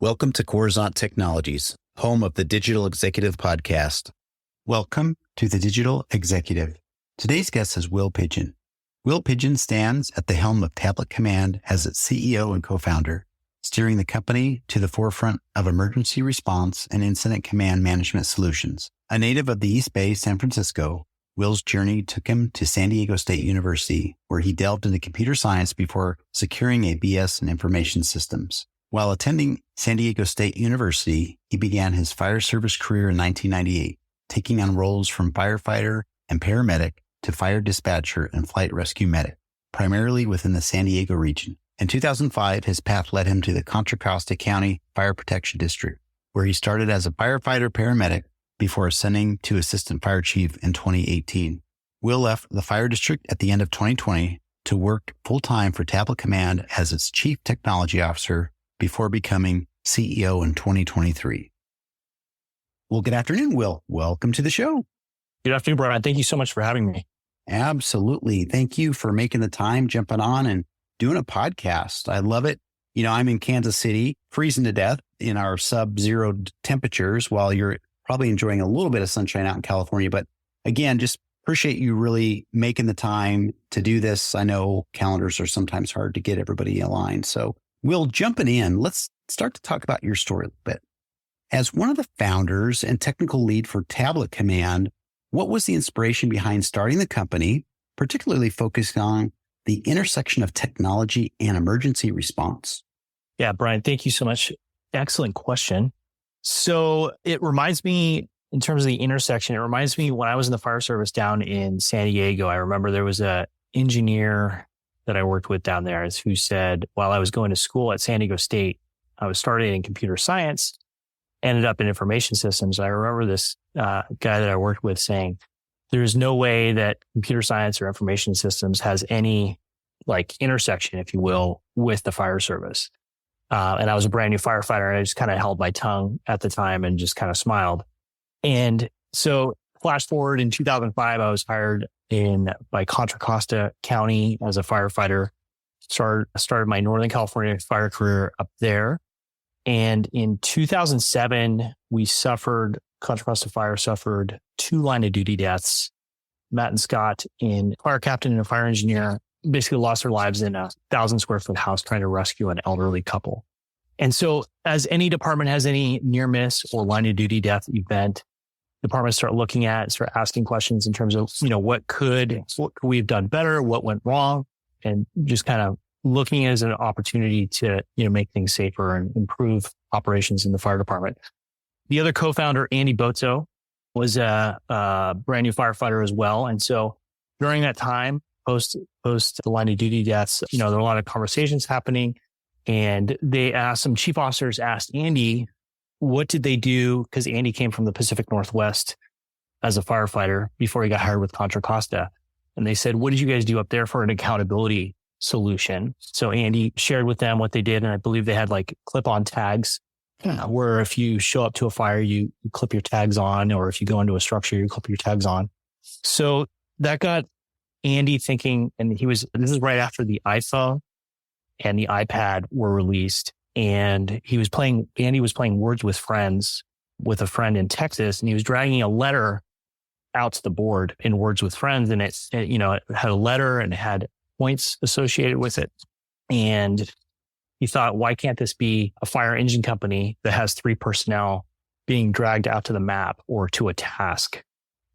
Welcome to Coruzant Technologies, home of the Digital Executive Podcast. Welcome to the Digital Executive. Today's guest is Will Pigeon. Will Pigeon stands at the helm of Tablet Command as its CEO and co-founder, steering the company to the forefront of emergency response and incident command management solutions. A native of the East Bay, San Francisco, Will's journey took him to San Diego State University, where he delved into computer science before securing a BS in information systems. While attending San Diego State University, he began his fire service career in 1998, taking on roles from firefighter and paramedic to fire dispatcher and flight rescue medic, primarily within the San Diego region. In 2005, his path led him to the Contra Costa County Fire Protection District, where he started as a firefighter paramedic before ascending to assistant fire chief in 2018. Will left the fire district at the end of 2020 to work full-time for Tablet Command as its chief technology officer before becoming CEO in 2023. Well, good afternoon, Will. Welcome to the show. Good afternoon, Brian. Thank you so much for having me. Absolutely. Thank you for making the time, jumping on and doing a podcast. I love it. You know, I'm in Kansas City, freezing to death in our sub-zero temperatures while you're probably enjoying a little bit of sunshine out in California. But again, just appreciate you really making the time to do this. I know calendars are sometimes hard to get everybody aligned. So Will, jumping in, let's start to talk about your story a little bit. As one of the founders and technical lead for Tablet Command, what was the inspiration behind starting the company, particularly focused on the intersection of technology and emergency response? Yeah, Brian, thank you so much. Excellent question. So it reminds me, in terms of the intersection, it reminds me when I was in the fire service down in San Diego. I remember there was an engineer that I worked with down there who said, while I was going to school at San Diego State, I was starting in computer science, ended up in information systems. I remember this guy that I worked with saying, there's no way that computer science or information systems has any like intersection, if you will, with the fire service. And I was a brand new firefighter, and I just kind of held my tongue at the time and just kind of smiled. And so flash forward in 2005, I was hired by Contra Costa County as a firefighter. Started my Northern California fire career up there. And in 2007, Contra Costa Fire suffered 2 line of duty deaths. Matt and Scott, a fire captain and a fire engineer, basically lost their lives in a 1,000 square foot house trying to rescue an elderly couple. And so as any department has any near miss or line of duty death event, departments start asking questions in terms of, what could we have done better? What went wrong? And just kind of looking as an opportunity to, make things safer and improve operations in the fire department. The other co-founder, Andy Bozzo, was a brand new firefighter as well. And so during that time, post the line of duty deaths, there were a lot of conversations happening, and some chief officers asked Andy, what did they do? Because Andy came from the Pacific Northwest as a firefighter before he got hired with Contra Costa. And they said, what did you guys do up there for an accountability solution? So Andy shared with them what they did. And I believe they had like clip-on tags where if you show up to a fire, you clip your tags on, or if you go into a structure, you clip your tags on. So that got Andy thinking, and this is right after the iPhone and the iPad were released. And Andy was playing Words with Friends with a friend in Texas, and he was dragging a letter out to the board in Words with Friends. And it had a letter and it had points associated with it. And he thought, why can't this be a fire engine company that has 3 personnel being dragged out to the map or to a task?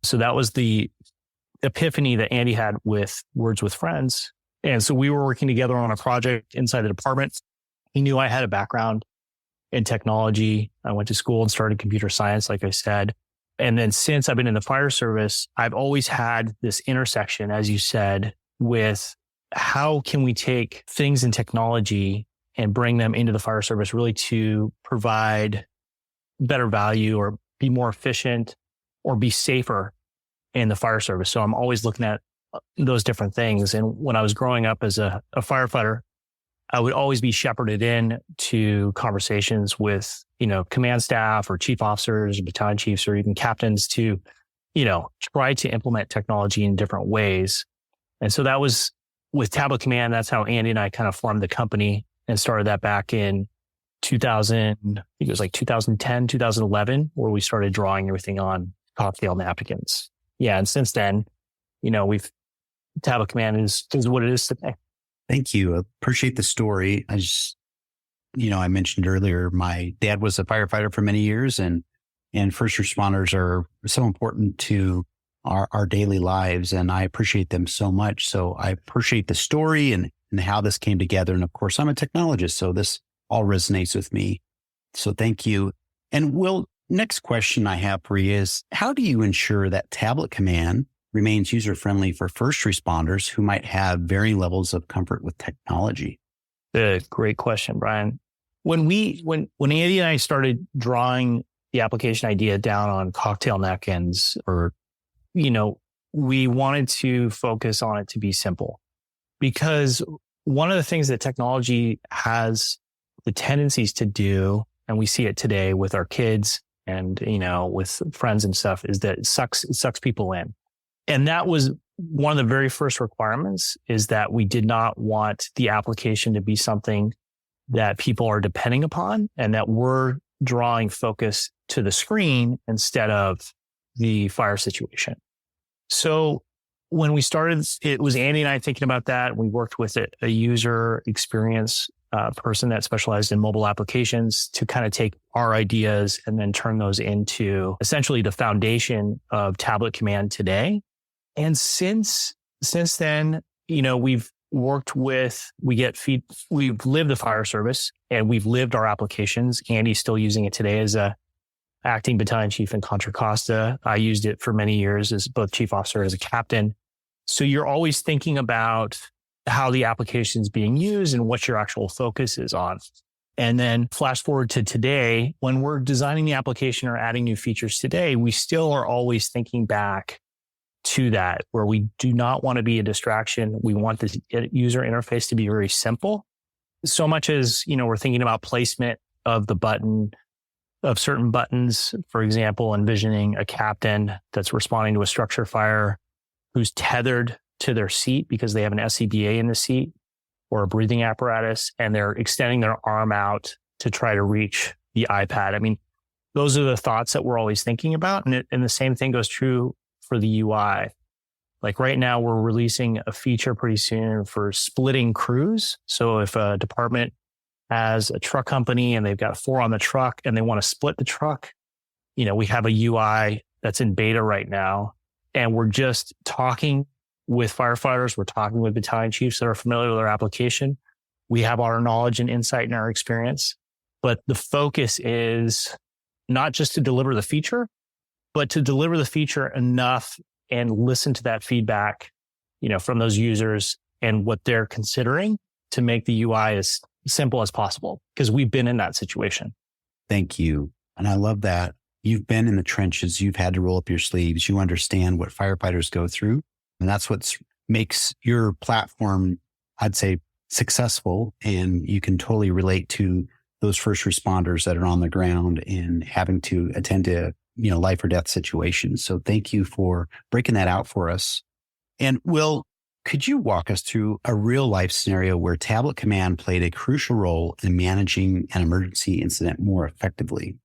So that was the epiphany that Andy had with Words with Friends. And so we were working together on a project inside the department. He knew I had a background in technology. I went to school and started computer science, like I said. And then since I've been in the fire service, I've always had this intersection, as you said, with how can we take things in technology and bring them into the fire service really to provide better value or be more efficient or be safer in the fire service. So I'm always looking at those different things. And when I was growing up as a firefighter, I would always be shepherded in to conversations with, command staff or chief officers, or battalion chiefs, or even captains to, try to implement technology in different ways. And so that was with Tablet Command. That's how Andy and I kind of formed the company and started that back in 2000, I think it was like 2010, 2011, where we started drawing everything on cocktail napkins. Yeah. And since then, Tablet Command is what it is today. Thank you. I appreciate the story. I mentioned earlier, my dad was a firefighter for many years, and first responders are so important to our daily lives, and I appreciate them so much. So I appreciate the story and how this came together. And of course, I'm a technologist, so this all resonates with me. So thank you. And Will, next question I have for you is, how do you ensure that Tablet Command remains user-friendly for first responders who might have varying levels of comfort with technology? Great question, Brian. When Andy and I started drawing the application idea down on cocktail napkins, we wanted to focus on it to be simple, because one of the things that technology has the tendencies to do, and we see it today with our kids and, with friends and stuff, is that it sucks people in. And that was one of the very first requirements, is that we did not want the application to be something that people are depending upon, and that we're drawing focus to the screen instead of the fire situation. So when we started, it was Andy and I thinking about that. We worked with a user experience person that specialized in mobile applications to kind of take our ideas and then turn those into essentially the foundation of Tablet Command today. And since then, we've worked with, we've lived the fire service and we've lived our applications. Andy's still using it today as a acting battalion chief in Contra Costa. I used it for many years as both chief officer as a captain. So you're always thinking about how the application is being used and what your actual focus is on. And then flash forward to today, when we're designing the application or adding new features today, we still are always thinking back to that, where we do not want to be a distraction. We want the user interface to be very simple. So much as, we're thinking about placement of certain buttons, for example, envisioning a captain that's responding to a structure fire who's tethered to their seat because they have an SCBA in the seat or a breathing apparatus, and they're extending their arm out to try to reach the iPad. I mean, those are the thoughts that we're always thinking about. And the same thing goes true for the UI. Like right now, we're releasing a feature pretty soon for splitting crews. So if a department has a truck company and they've got 4 on the truck and they want to split the truck, we have a UI that's in beta right now. And we're just talking with firefighters. We're talking with battalion chiefs that are familiar with our application. We have our knowledge and insight and our experience, but the focus is not just to deliver the feature, but to deliver the feature enough and listen to that feedback, from those users and what they're considering to make the UI as simple as possible, because we've been in that situation. Thank you. And I love that. You've been in the trenches. You've had to roll up your sleeves. You understand what firefighters go through. And that's what makes your platform, I'd say, successful. And you can totally relate to those first responders that are on the ground and having to attend to, life or death situations. So thank you for breaking that out for us. And Will, could you walk us through a real life scenario where Tablet Command played a crucial role in managing an emergency incident more effectively?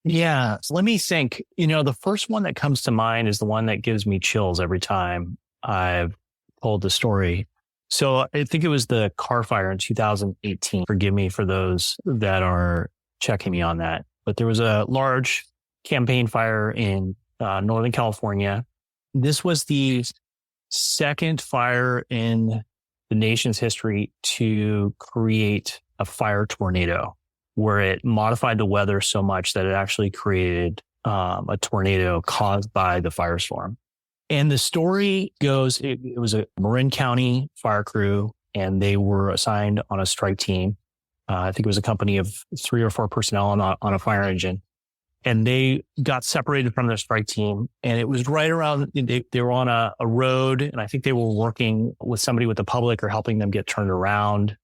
Yeah. So let me think. The first one that comes to mind is the one that gives me chills every time I've told the story. So I think it was the car fire in 2018. Forgive me for those that are checking me on that. But there was a large campaign fire in Northern California. This was the second fire in the nation's history to create a fire tornado, where it modified the weather so much that it actually created a tornado caused by the firestorm. And the story goes, it was a Marin County fire crew, and they were assigned on a strike team. I think it was a company of 3 or 4 personnel on a fire engine. And they got separated from their strike team. And it was right around, they were on a road, and I think they were working with somebody with the public or helping them get turned around.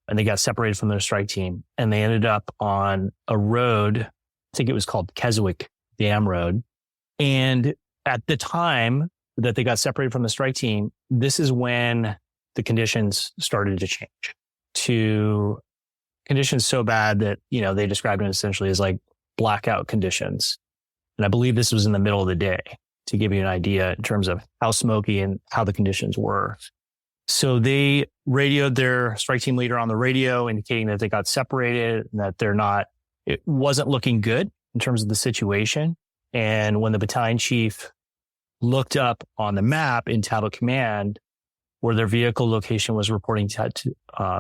And they got separated from their strike team. And they ended up on a road, I think it was called Keswick Dam Road. And at the time that they got separated from the strike team, this is when the conditions started to change to conditions so bad that, they described it essentially as like blackout conditions. And I believe this was in the middle of the day, to give you an idea in terms of how smoky and how the conditions were. So they radioed their strike team leader on the radio, indicating that they got separated and that it wasn't looking good in terms of the situation. And when the battalion chief looked up on the map in Tablet Command, where their vehicle location was reporting to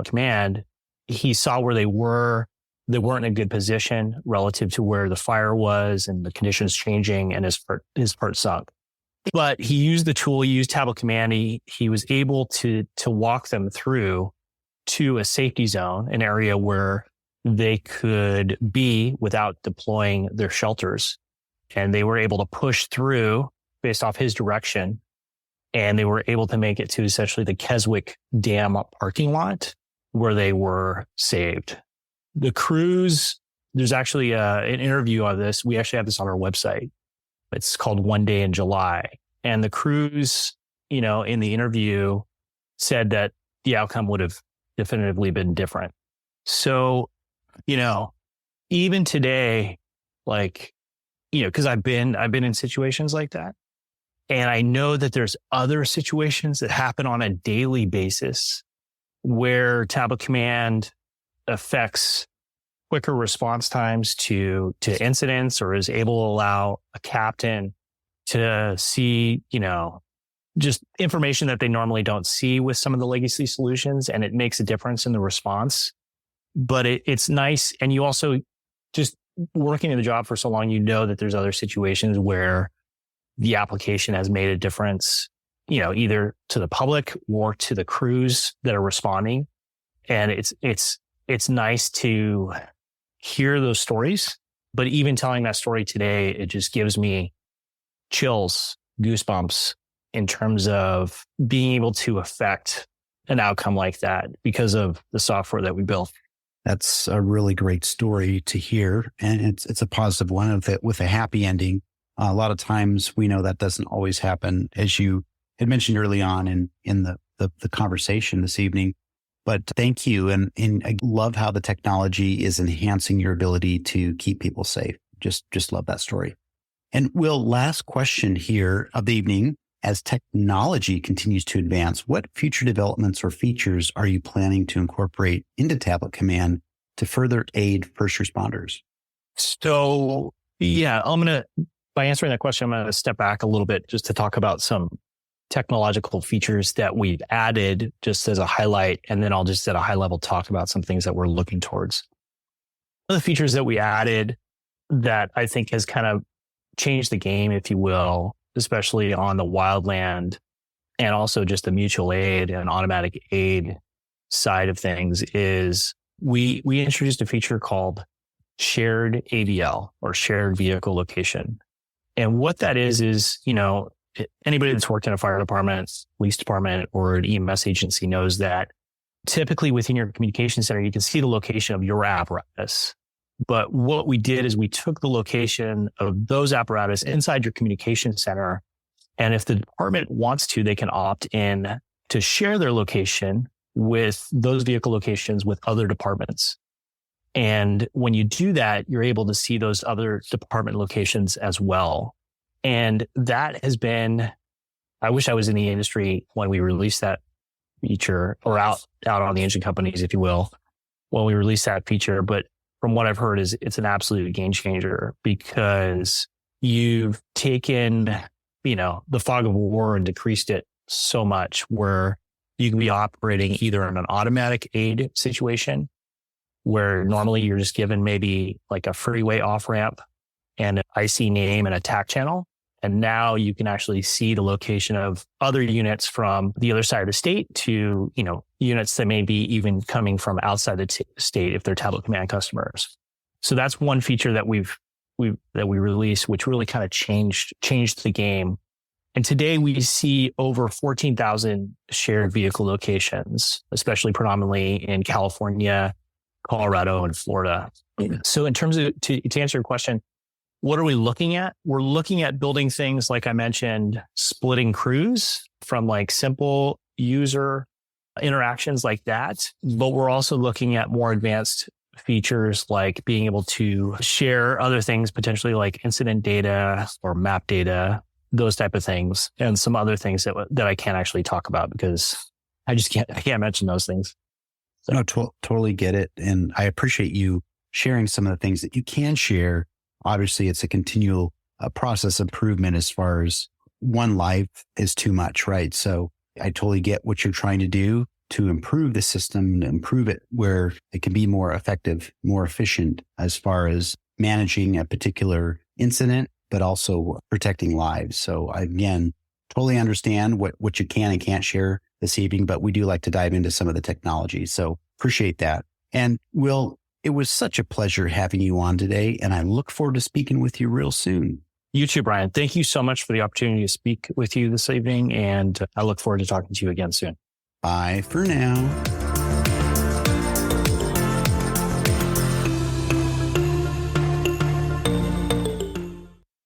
command, he saw where they were. They weren't in a good position relative to where the fire was and the conditions changing, and his part sunk. But he used the tool, he used Tablet Command. He was able to walk them through to a safety zone, an area where they could be without deploying their shelters. And they were able to push through based off his direction. And they were able to make it to essentially the Keswick Dam parking lot, where they were saved. The crews, there's actually an interview of this. We actually have this on our website. It's called One Day in July. And the crews, in the interview said that the outcome would have definitively been different. So, even today, because I've been in situations like that. And I know that there's other situations that happen on a daily basis where Tablet Command affects quicker response times to incidents, or is able to allow a captain to see, just information that they normally don't see with some of the legacy solutions. And it makes a difference in the response. But it's nice. And you also, just working in the job for so long, that there's other situations where the application has made a difference, either to the public or to the crews that are responding. And it's nice to hear those stories. But even telling that story today, it just gives me chills, goosebumps in terms of being able to affect an outcome like that because of the software that we built. That's a really great story to hear. And it's a positive one with a happy ending. A lot of times we know that doesn't always happen, as you had mentioned early on in the conversation this evening. But thank you. And I love how the technology is enhancing your ability to keep people safe. Just love that story. And Will, last question here of the evening. As technology continues to advance, what future developments or features are you planning to incorporate into Tablet Command to further aid first responders? So, by answering that question, I'm going to step back a little bit just to talk about some technological features that we've added just as a highlight. And then I'll just at a high level talk about some things that we're looking towards. One of the features that we added that I think has kind of changed the game, if you will, especially on the wildland and also just the mutual aid and automatic aid side of things, is we introduced a feature called shared AVL, or shared vehicle location. And what that is, anybody that's worked in a fire department, police department, or an EMS agency knows that typically within your communication center, you can see the location of your apparatus. But what we did is we took the location of those apparatus inside your communication center. And if the department wants to, they can opt in to share their location with those vehicle locations with other departments. And when you do that, you're able to see those other department locations as well. And that has been, I wish I was in the industry when we released that feature, or out on the engine companies, if you will, when we released that feature. But from what I've heard, is it's an absolute game changer, because you've taken, the fog of war and decreased it so much, where you can be operating either in an automatic aid situation, where normally you're just given maybe like a freeway off ramp and an IC name and a TAC channel. And now you can actually see the location of other units from the other side of the state to, units that may be even coming from outside the state if they're Tablet Command customers. So that's one feature that we released, which really kind of changed the game. And today we see over 14,000 shared vehicle locations, especially predominantly in California, Colorado, and Florida. So in terms of, to answer your question, what are we looking at? We're looking at building things, like I mentioned, splitting crews from like simple user interactions like that. But we're also looking at more advanced features like being able to share other things, potentially like incident data or map data, those type of things, and some other things that I can't actually talk about because I can't mention those things. So. No, totally get it. And I appreciate you sharing some of the things that you can share. Obviously, it's a continual process improvement as far as one life is too much, right? So I totally get what you're trying to do to improve the system, to improve it where it can be more effective, more efficient as far as managing a particular incident, but also protecting lives. So again, totally understand what you can and can't share this evening, but we do like to dive into some of the technology. So appreciate that. And Will, it was such a pleasure having you on today, and I look forward to speaking with you real soon. You too, Brian. Thank you so much for the opportunity to speak with you this evening, and I look forward to talking to you again soon. Bye for now.